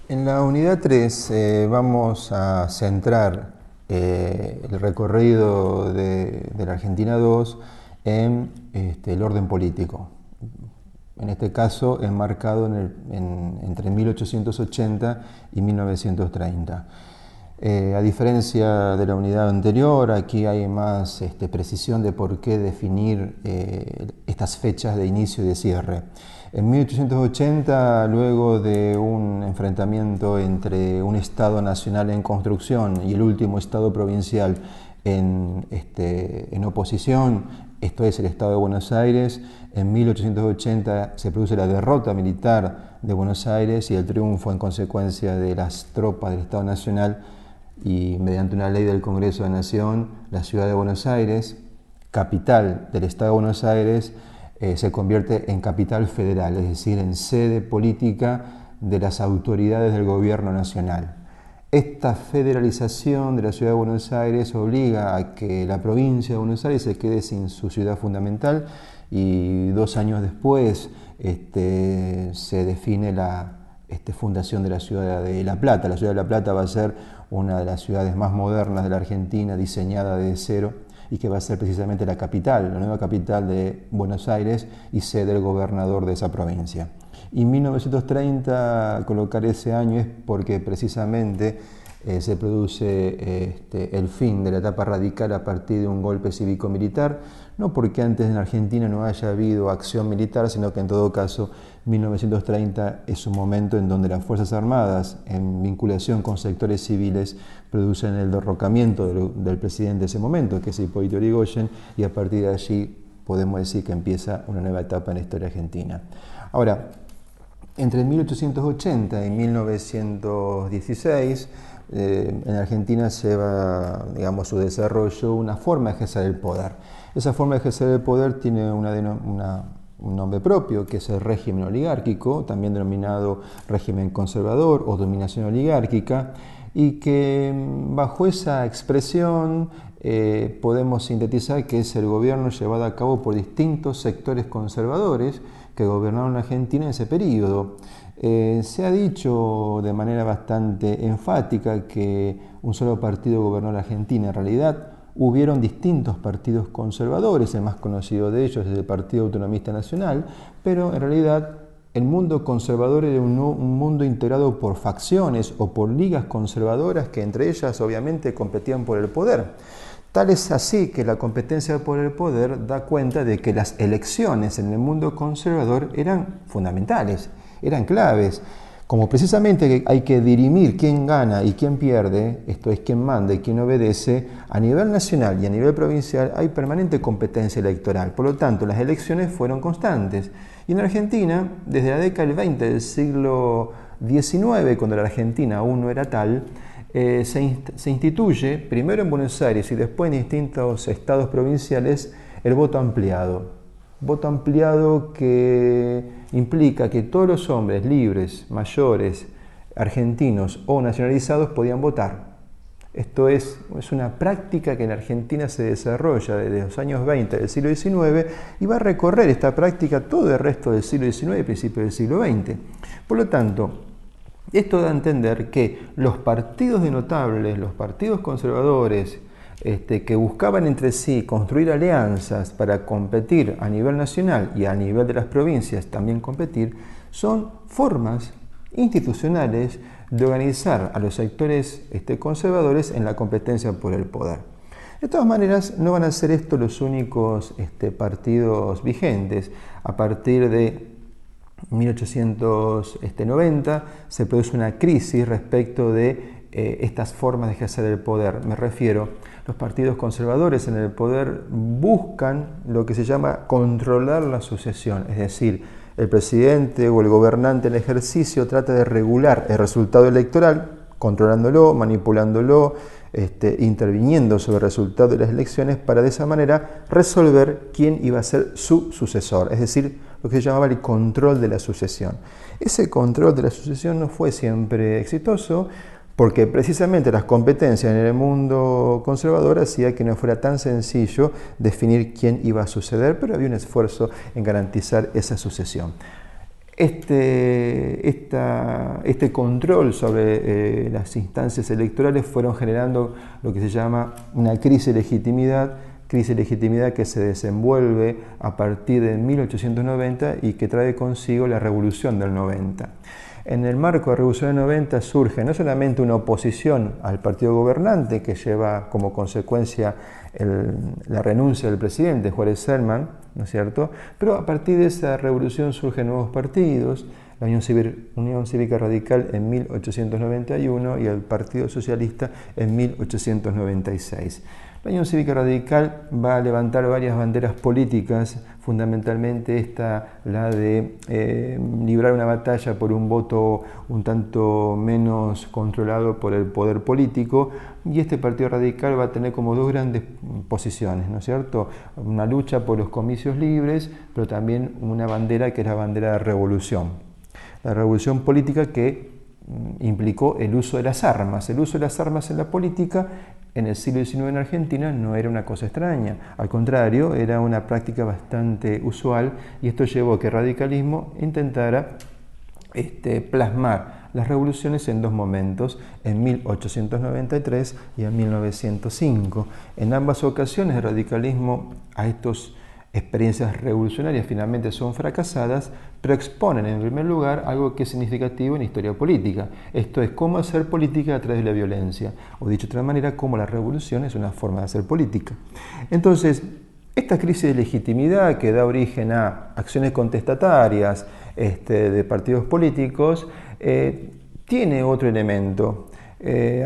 En la unidad 3 vamos a centrar el recorrido de la Argentina 2 en el orden político. En este caso, enmarcado entre 1880 y 1930. A diferencia de la unidad anterior, aquí hay más precisión de por qué definir estas fechas de inicio y de cierre. En 1880, luego de un enfrentamiento entre un Estado nacional en construcción y el último Estado provincial en oposición, esto es el Estado de Buenos Aires, en 1880 se produce la derrota militar de Buenos Aires y el triunfo en consecuencia de las tropas del Estado Nacional, y mediante una ley del Congreso de la Nación, la ciudad de Buenos Aires, capital del Estado de Buenos Aires, se convierte en capital federal, es decir, en sede política de las autoridades del gobierno nacional. Esta federalización de la ciudad de Buenos Aires obliga a que la provincia de Buenos Aires se quede sin su ciudad fundamental y 2 años después se define la fundación de la ciudad de La Plata. La ciudad de La Plata va a ser una de las ciudades más modernas de la Argentina, diseñada desde cero, y que va a ser precisamente la capital, la nueva capital de Buenos Aires y sede del gobernador de esa provincia. Y 1930, colocar ese año es porque precisamente se produce el fin de la etapa radical a partir de un golpe cívico-militar, no porque antes en Argentina no haya habido acción militar, sino que en todo caso 1930 es un momento en donde las Fuerzas Armadas, en vinculación con sectores civiles, producen el derrocamiento del presidente de ese momento, que es Hipólito Yrigoyen, y a partir de allí podemos decir que empieza una nueva etapa en la historia argentina. Ahora, entre 1880 y 1916, en Argentina se va, digamos, su desarrollo, una forma de ejercer el poder. Esa forma de ejercer el poder tiene un nombre propio, que es el régimen oligárquico, también denominado régimen conservador o dominación oligárquica, y que bajo esa expresión podemos sintetizar que es el gobierno llevado a cabo por distintos sectores conservadores que gobernaron la Argentina en ese periodo. Se ha dicho de manera bastante enfática que un solo partido gobernó la Argentina. En realidad hubieron distintos partidos conservadores, el más conocido de ellos es el Partido Autonomista Nacional, pero en realidad el mundo conservador era un mundo integrado por facciones o por ligas conservadoras que entre ellas obviamente competían por el poder. Tal es así que la competencia por el poder da cuenta de que las elecciones en el mundo conservador eran fundamentales, eran claves. Como precisamente hay que dirimir quién gana y quién pierde, esto es quién manda y quién obedece, a nivel nacional y a nivel provincial hay permanente competencia electoral. Por lo tanto, las elecciones fueron constantes. Y en Argentina, desde la década del 20 del siglo XIX, cuando la Argentina aún no era tal, se instituye, primero en Buenos Aires y después en distintos estados provinciales, el voto ampliado. Voto ampliado que implica que todos los hombres libres, mayores, argentinos o nacionalizados podían votar. Esto es una práctica que en Argentina se desarrolla desde los años 20 del siglo XIX y va a recorrer esta práctica todo el resto del siglo XIX y principios del siglo XX. Por lo tanto, esto da a entender que los partidos de notables, los partidos conservadores, que buscaban entre sí construir alianzas para competir a nivel nacional y a nivel de las provincias también competir, son formas institucionales de organizar a los sectores conservadores en la competencia por el poder. De todas maneras, no van a ser estos los únicos partidos vigentes. A partir de 1890 se produce una crisis respecto de estas formas de ejercer el poder. Me refiero, los partidos conservadores en el poder buscan lo que se llama controlar la sucesión, es decir, el presidente o el gobernante en ejercicio trata de regular el resultado electoral, controlándolo, manipulándolo, interviniendo sobre el resultado de las elecciones para de esa manera resolver quién iba a ser su sucesor, es decir, lo que se llamaba el control de la sucesión. Ese control de la sucesión no fue siempre exitoso, porque precisamente las competencias en el mundo conservador hacía que no fuera tan sencillo definir quién iba a suceder, pero había un esfuerzo en garantizar esa sucesión. Este control sobre las instancias electorales fueron generando lo que se llama una crisis de legitimidad que se desenvuelve a partir de 1890 y que trae consigo la Revolución del 90. En el marco de la Revolución del 90 surge no solamente una oposición al partido gobernante que lleva como consecuencia la renuncia del presidente Juárez Celman, ¿no es cierto? Pero a partir de esa revolución surgen nuevos partidos, la Unión Cívica Radical en 1891 y el Partido Socialista en 1896. La Unión Cívica Radical va a levantar varias banderas políticas, fundamentalmente la de librar una batalla por un voto un tanto menos controlado por el poder político, y este Partido Radical va a tener como dos grandes posiciones, ¿no es cierto? Una lucha por los comicios libres, pero también una bandera que es la bandera de revolución. La revolución política que implicó el uso de las armas. El uso de las armas en la política en el siglo XIX en Argentina no era una cosa extraña, al contrario, era una práctica bastante usual, y esto llevó a que el radicalismo intentara plasmar las revoluciones en dos momentos, en 1893 y en 1905. En ambas ocasiones el radicalismo a estas experiencias revolucionarias finalmente son fracasadas, pero exponen en primer lugar algo que es significativo en la historia política. Esto es cómo hacer política a través de la violencia, o dicho de otra manera, cómo la revolución es una forma de hacer política. Entonces, esta crisis de legitimidad que da origen a acciones contestatarias de partidos políticos tiene otro elemento.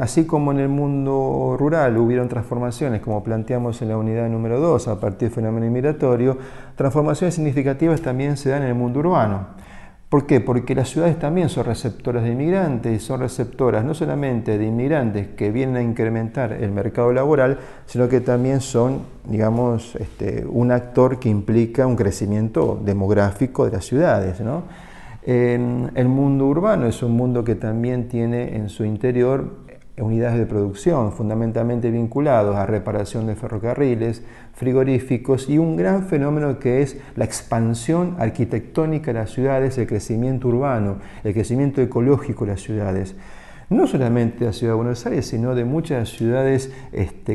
Así como en el mundo rural hubieron transformaciones, como planteamos en la unidad número 2, a partir del fenómeno inmigratorio, transformaciones significativas también se dan en el mundo urbano. ¿Por qué? Porque las ciudades también son receptoras de inmigrantes, y son receptoras no solamente de inmigrantes que vienen a incrementar el mercado laboral, sino que también son, digamos, un actor que implica un crecimiento demográfico de las ciudades, ¿no? El mundo urbano es un mundo que también tiene en su interior unidades de producción, fundamentalmente vinculados a reparación de ferrocarriles, frigoríficos y un gran fenómeno que es la expansión arquitectónica de las ciudades, el crecimiento urbano, el crecimiento ecológico de las ciudades. No solamente de la ciudad de Buenos Aires, sino de muchas ciudades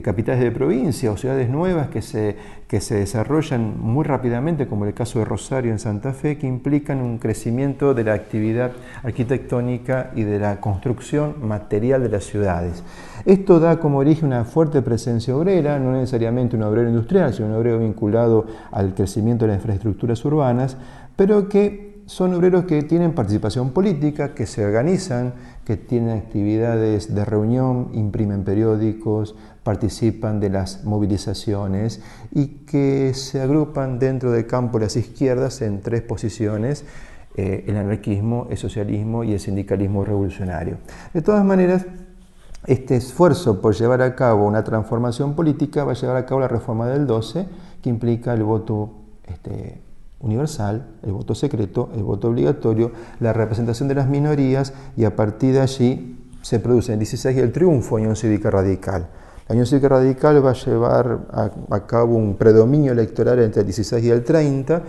capitales de provincia o ciudades nuevas que se desarrollan muy rápidamente, como el caso de Rosario en Santa Fe, que implican un crecimiento de la actividad arquitectónica y de la construcción material de las ciudades. Esto da como origen una fuerte presencia obrera, no necesariamente un obrero industrial, sino un obrero vinculado al crecimiento de las infraestructuras urbanas, pero que son obreros que tienen participación política, que se organizan, que tienen actividades de reunión, imprimen periódicos, participan de las movilizaciones y que se agrupan dentro del campo de las izquierdas en tres posiciones: el anarquismo, el socialismo y el sindicalismo revolucionario. De todas maneras, este esfuerzo por llevar a cabo una transformación política va a llevar a cabo la reforma del 12, que implica el voto universal, el voto secreto, el voto obligatorio, la representación de las minorías, y a partir de allí se produce en el 16 el triunfo de la Unión Cívica Radical. La Unión Cívica Radical va a llevar a cabo un predominio electoral entre el 16 y el 30,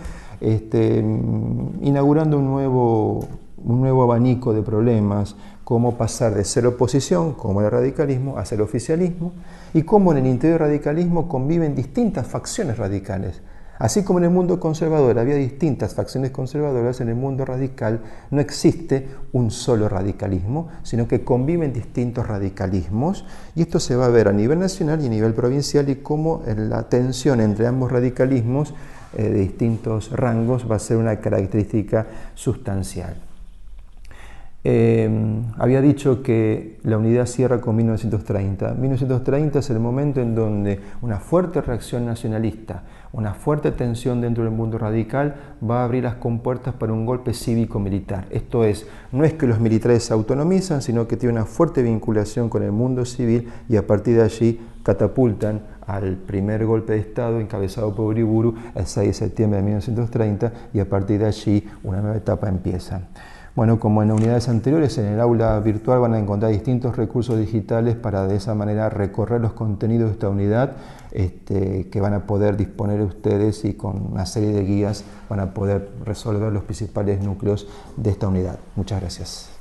inaugurando un nuevo abanico de problemas, cómo pasar de ser oposición, como el radicalismo, a ser oficialismo, y cómo en el interior del radicalismo conviven distintas facciones radicales. Así como en el mundo conservador había distintas facciones conservadoras, en el mundo radical no existe un solo radicalismo, sino que conviven distintos radicalismos, y esto se va a ver a nivel nacional y a nivel provincial, y cómo la tensión entre ambos radicalismos de distintos rangos va a ser una característica sustancial. Había dicho que la unidad cierra con 1930. 1930 es el momento en donde una fuerte reacción nacionalista, una fuerte tensión dentro del mundo radical va a abrir las compuertas para un golpe cívico-militar. Esto es, no es que los militares se autonomizan, sino que tienen una fuerte vinculación con el mundo civil, y a partir de allí catapultan al primer golpe de Estado encabezado por Uriburu el 6 de septiembre de 1930, y a partir de allí una nueva etapa empieza. Bueno, como en unidades anteriores, en el aula virtual van a encontrar distintos recursos digitales para de esa manera recorrer los contenidos de esta unidad que van a poder disponer ustedes, y con una serie de guías van a poder resolver los principales núcleos de esta unidad. Muchas gracias.